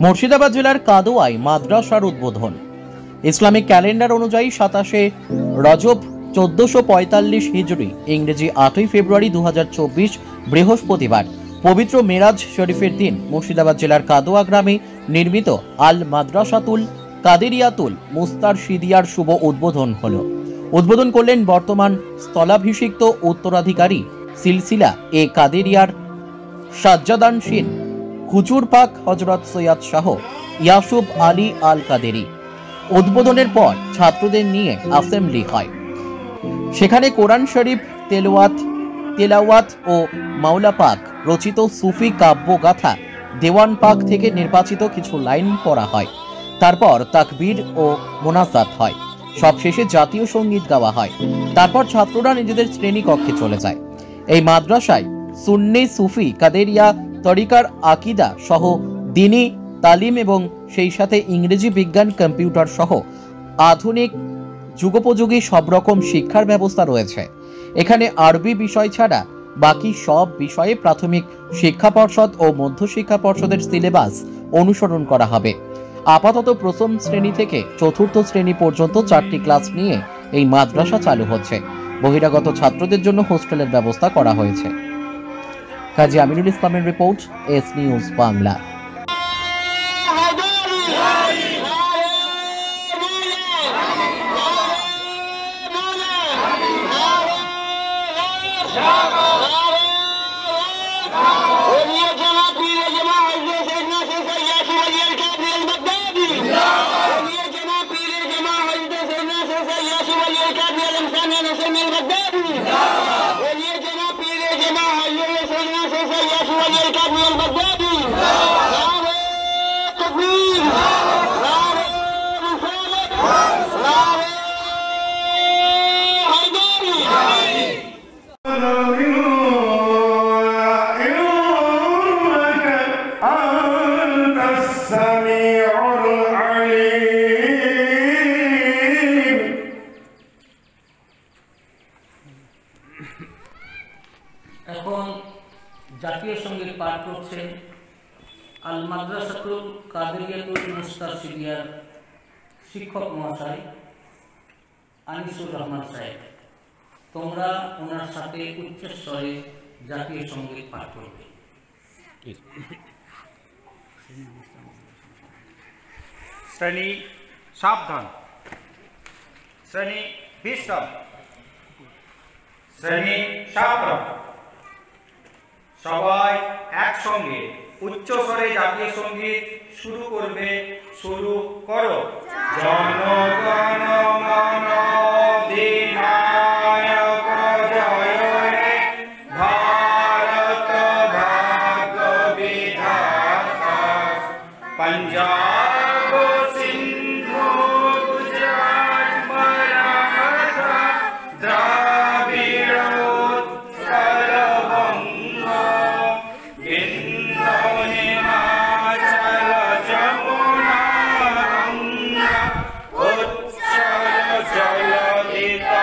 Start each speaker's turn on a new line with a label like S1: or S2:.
S1: মুর্শিদাবাদ জেলার কাদোয়ায় মাদ্রাসার উদ্বোধন। ইসলামিক ক্যালেন্ডার অনুযায়ী 27 রজব 1445 হিজরি, ইংরেজি 8 ফেব্রুয়ারি 2024 বৃহস্পতিবার পবিত্র মেরাজ শরীফের দিন মুর্শিদাবাদ জেলার কাদোয়া গ্রামে নির্মিত আল মাদ্রাসাতুল কাদেরিয়াতুল মুস্তারশিদিয়ার শুভ উদ্বোধন হল। উদ্বোধন করলেন বর্তমান স্থলাভিষিক্ত উত্তরাধিকারী সিলসিলা এ কাদেরিয়ার সাজ্জাদানশীন হুজুর পাক হযরত সৈয়দ শাহ ইয়াসুব আলী আল কাদেরি। উদ্বোধনের পর ছাত্রদের নিয়ে অ্যাসেম্বলি হয়। সেখানে কোরআন শরীফ তেলাওয়াত ও মাওলা পাক রচিত সুফি কাব্যগাথা দেওয়ান পাক থেকে নির্বাচিত কিছু লাইন পড়া হয়। তারপর তাকবীর ও মোনাজাত হয়। সবশেষে জাতীয় সঙ্গীত গাওয়া হয়। তারপর ছাত্ররা নিজেদের শ্রেণী কক্ষে চলে যায়। এই মাদ্রাসায় সুন্নি সুফি কাদেরিয়া তরিকার আকিদা সহ দ্বীনি তালিম এবং সেই সাথে ইংরেজি, বিজ্ঞান, কম্পিউটার সহ আধুনিক যুগোপযোগী সব রকম শিক্ষার ব্যবস্থা রয়েছে। এখানে আরবি বিষয় ছাড়া বাকি সব বিষয়ে প্রাথমিক শিক্ষা পর্ষদ ও মধ্য শিক্ষা পর্ষদের সিলেবাস অনুসরণ করা হবে। আপাতত প্রথম শ্রেণী থেকে চতুর্থ শ্রেণী পর্যন্ত 4টি ক্লাস নিয়ে এই মাদ্রাসা চালু হচ্ছে। বহিরাগত ছাত্রদের জন্য হোস্টেলের ব্যবস্থা করা হয়েছে। কাজী আমিনুল ইসলামের রিপোর্ট, এস নিউজ বাংলা।
S2: এখন জাতীয় সঙ্গীত পাঠ করছেন আল মাদ্রাসাতুল কাদেরিয়াতুল মুস্তারশিদিয়ার শিক্ষক মহাশয় আনিসুর রহমান সাহেব। তোমরা ওনার সাথে উচ্চস্বরে জাতীয় সঙ্গীত পাঠ করবে।
S3: শ্রেণী সাবধান, শ্রেণী বিশ্রাম, শ্রেণী সাবধান। সবাই একসঙ্গে উচ্চস্বরে জাতীয় সঙ্গীত শুরু করবে। শুরু করো। জনগণ মন অধিনায়ক জয় হে, ভারত ভাগ্য বিধাতা, পঞ্জাব সিন্ধু গুজরাট মারাঠা দ্রাবিড় উৎকল বঙ্গ, বিন্ধ্য হিমাচল যমুনা গঙ্গা, উচ্ছল জলধিতা